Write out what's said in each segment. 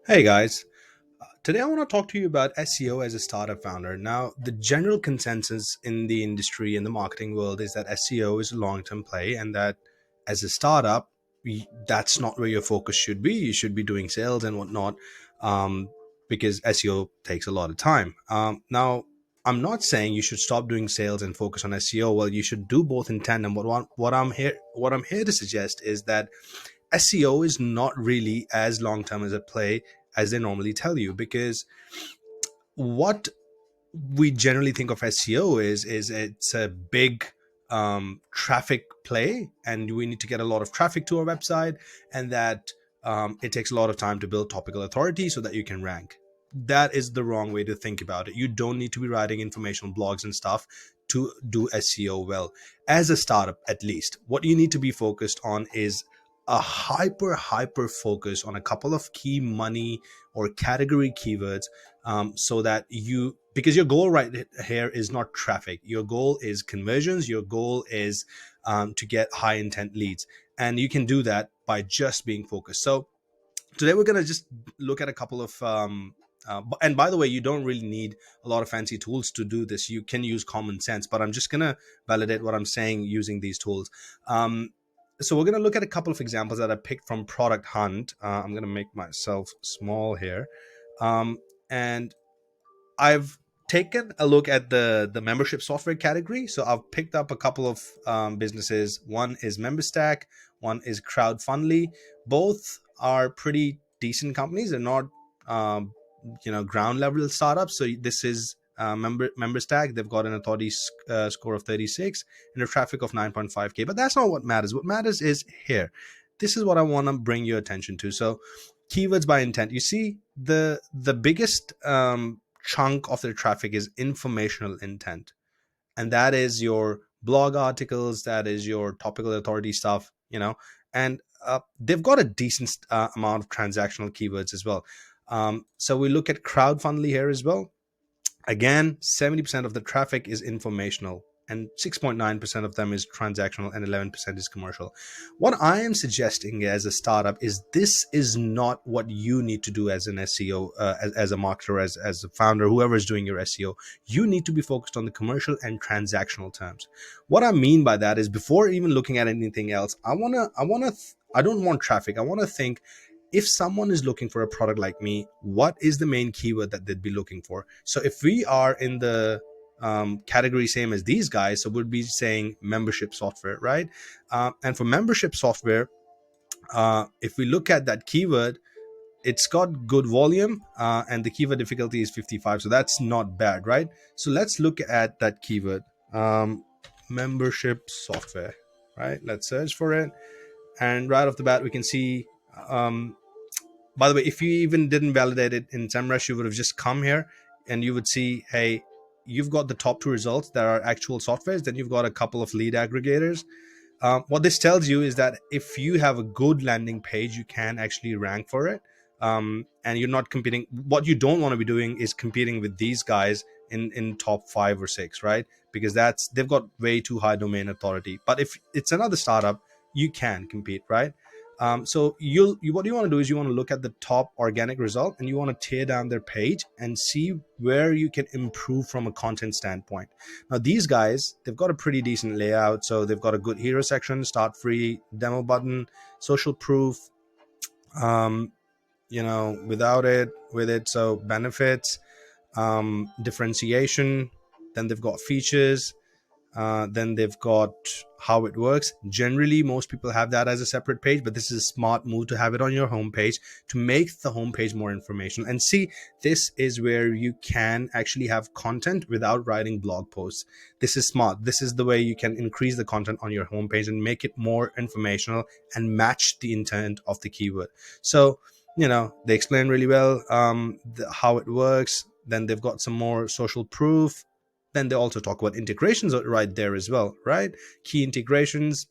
Hey guys, today I want to talk to you about SEO as a startup founder. Now, the general consensus in the industry and the marketing world is that SEO is a long term play and that as a startup, that's not where your focus should be. You should be doing sales and whatnot um, because SEO takes a lot of time. Now, I'm not saying you should stop doing sales and focus on SEO. Well, you should do both in tandem. What I'm here to suggest is that SEO is not really as long term as a play as they normally tell you, because what we generally think of SEO is it's a big traffic play, and we need to get a lot of traffic to our website, and that it takes a lot of time to build topical authority so that you can rank. That is the wrong way to think about it. You don't need to be writing informational blogs and stuff to do SEO well. As a startup, at least, what you need to be focused on is a hyper focus on a couple of key money or category keywords, so that you, because your goal right here is not traffic, your goal is conversions, your goal is to get high intent leads, and you can do that by just being focused. So today we're going to just look at a couple of and by the way, you don't really need a lot of fancy tools to do this. You can use common sense, but I'm just going to validate what I'm saying using these tools. So we're going to look at a couple of examples that I picked from Product Hunt. I'm going to make myself small here. And I've taken a look at the membership software category. So I've picked up a couple of businesses. One is MemberStack, one is Crowdfundly. Both are pretty decent companies. They're not ground level startups. So this is MemberStack. They've got an authority score of 36 and a traffic of 9.5K. But that's not what matters. What matters is here. This is what I want to bring your attention to. So keywords by intent. You see, the biggest chunk of their traffic is informational intent, and that is your blog articles, that is your topical authority stuff, and they've got a decent amount of transactional keywords as well. So we look at Crowdfundly here as well. Again, 70% of the traffic is informational, and 6.9% of them is transactional, and 11% is commercial. What I am suggesting as a startup is this is not what you need to do as an SEO, as a marketer, as a founder, whoever is doing your SEO. You need to be focused on the commercial and transactional terms. What I mean by that is, before even looking at anything else, I don't want traffic. I want to think, if someone is looking for a product like me, what is the main keyword that they'd be looking for? So if we are in the category same as these guys, so we'll be saying membership software, right? And for membership software, if we look at that keyword, it's got good volume, and the keyword difficulty is 55. So that's not bad, right? So let's look at that keyword, membership software, right? Let's search for it. And right off the bat, we can see, by the way, if you even didn't validate it in SEMrush, you would have just come here and you would see, hey, you've got the top two results that are actual softwares. Then you've got a couple of lead aggregators. What this tells you is that if you have a good landing page, you can actually rank for it. And you're not competing. What you don't want to be doing is competing with these guys in top 5 or 6, right? Because they've got way too high domain authority. But if it's another startup, you can compete, right? So what you want to do is you want to look at the top organic result, and you want to tear down their page and see where you can improve from a content standpoint. Now, these guys, they've got a pretty decent layout. So they've got a good hero section, start free, demo button, social proof, without it, with it. So benefits, differentiation, then they've got features, then they've got how it works. Generally, most people have that as a separate page, but this is a smart move to have it on your homepage to make the homepage more informational. And see, this is where you can actually have content without writing blog posts. This is smart. This is the way you can increase the content on your homepage and make it more informational and match the intent of the keyword. So, they explain really well how it works. Then they've got some more social proof. Then they also talk about integrations right there as well, right? Key integrations.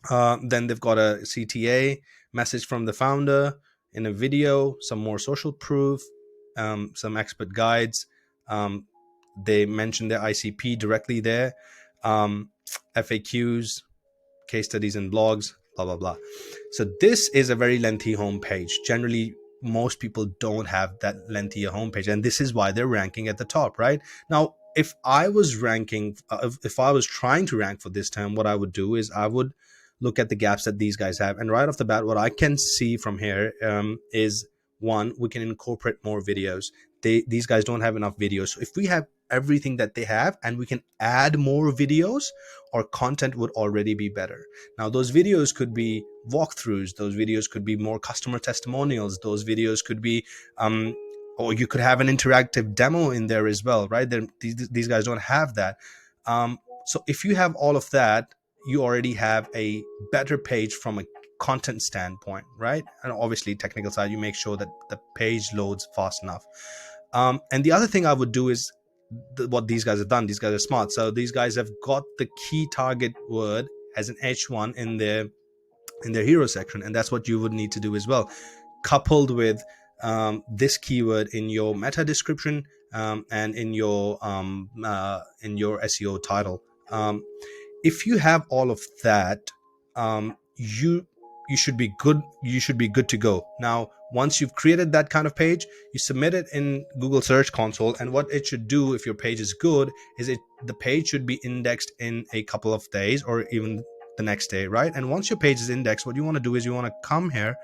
Then they've got a CTA, message from the founder in a video, some more social proof, some expert guides. They mention their ICP directly there, FAQs, case studies and blogs, blah, blah, blah. So this is a very lengthy homepage. Generally, most people don't have that lengthier homepage, and this is why they're ranking at the top. Right now, if I was ranking, if I was trying to rank for this term, what I would do is I would look at the gaps that these guys have. And right off the bat, what I can see from here is, one, we can incorporate more videos. These guys don't have enough videos. So if we have everything that they have and we can add more videos, our content would already be better. Now, those videos could be walkthroughs, those videos could be more customer testimonials, those videos could be or you could have an interactive demo in there as well, right? These guys don't have that. So if you have all of that, you already have a better page from a content standpoint, right? And obviously technical side, you make sure that the page loads fast enough. And the other thing I would do is what these guys have done. These guys are smart. So these guys have got the key target word as an H1 in their hero section, and that's what you would need to do as well, coupled with this keyword in your meta description and in your SEO title. If you have all of that, you should be good. You should be good to go. Now, once you've created that kind of page, you submit it in Google Search Console, and what it should do, if your page is good, is the page should be indexed in a couple of days or even the next day, right? And once your page is indexed, what you want to do is you want to come here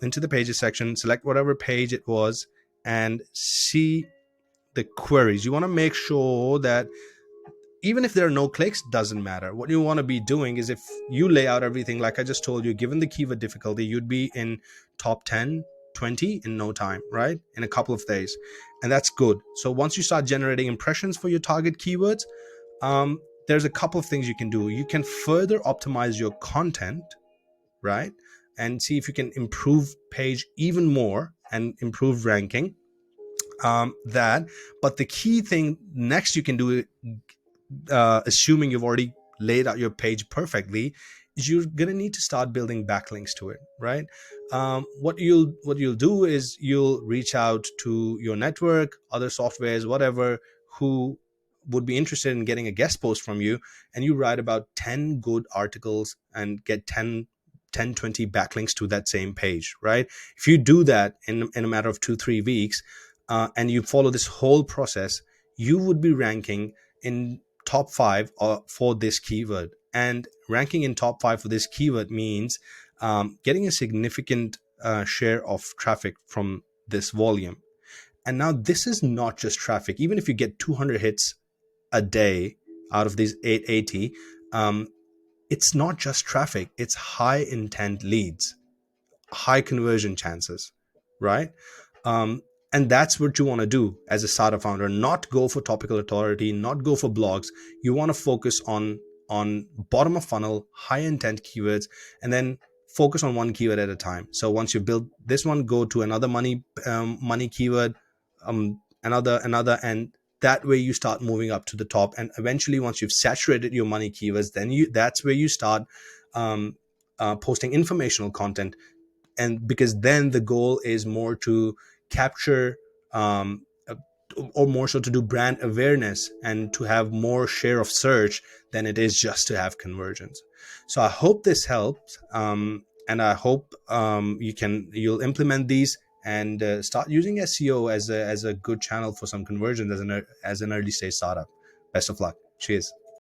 into the pages section, select whatever page it was, and see the queries. You want to make sure that even if there are no clicks, doesn't matter. What you want to be doing is, if you lay out everything like I just told you, given the keyword difficulty, you'd be in top 10, 20 in no time, right? In a couple of days. And that's good. So once you start generating impressions for your target keywords, there's a couple of things you can do. You can further optimize your content, right? And see if you can improve page even more and improve ranking. But the key thing next you can do, assuming you've already laid out your page perfectly, is you're going to need to start building backlinks to it, right? What you'll do is you'll reach out to your network, other softwares, whatever, who would be interested in getting a guest post from you, and you write about 10 good articles and get 10, 20 backlinks to that same page, right? If you do that in a matter of 2-3 weeks, and you follow this whole process, you would be ranking in top 5 for this keyword. And ranking in top 5 for this keyword means getting a significant share of traffic from this volume. And now this is not just traffic. Even if you get 200 hits a day out of these 880, it's not just traffic, it's high intent leads, high conversion chances, right? And that's what you want to do as a startup founder. Not go for topical authority, not go for blogs. You want to focus on bottom of funnel, high intent keywords, and then focus on one keyword at a time. So once you build this one, go to another money keyword, another, and that way you start moving up to the top. And eventually, once you've saturated your money keywords, then that's where you start posting informational content. And because then the goal is more to capture or more so to do brand awareness and to have more share of search than it is just to have conversions. So I hope this helps, and I hope you'll implement these and start using SEO as a good channel for some conversions as an early stage startup. Best of luck. Cheers.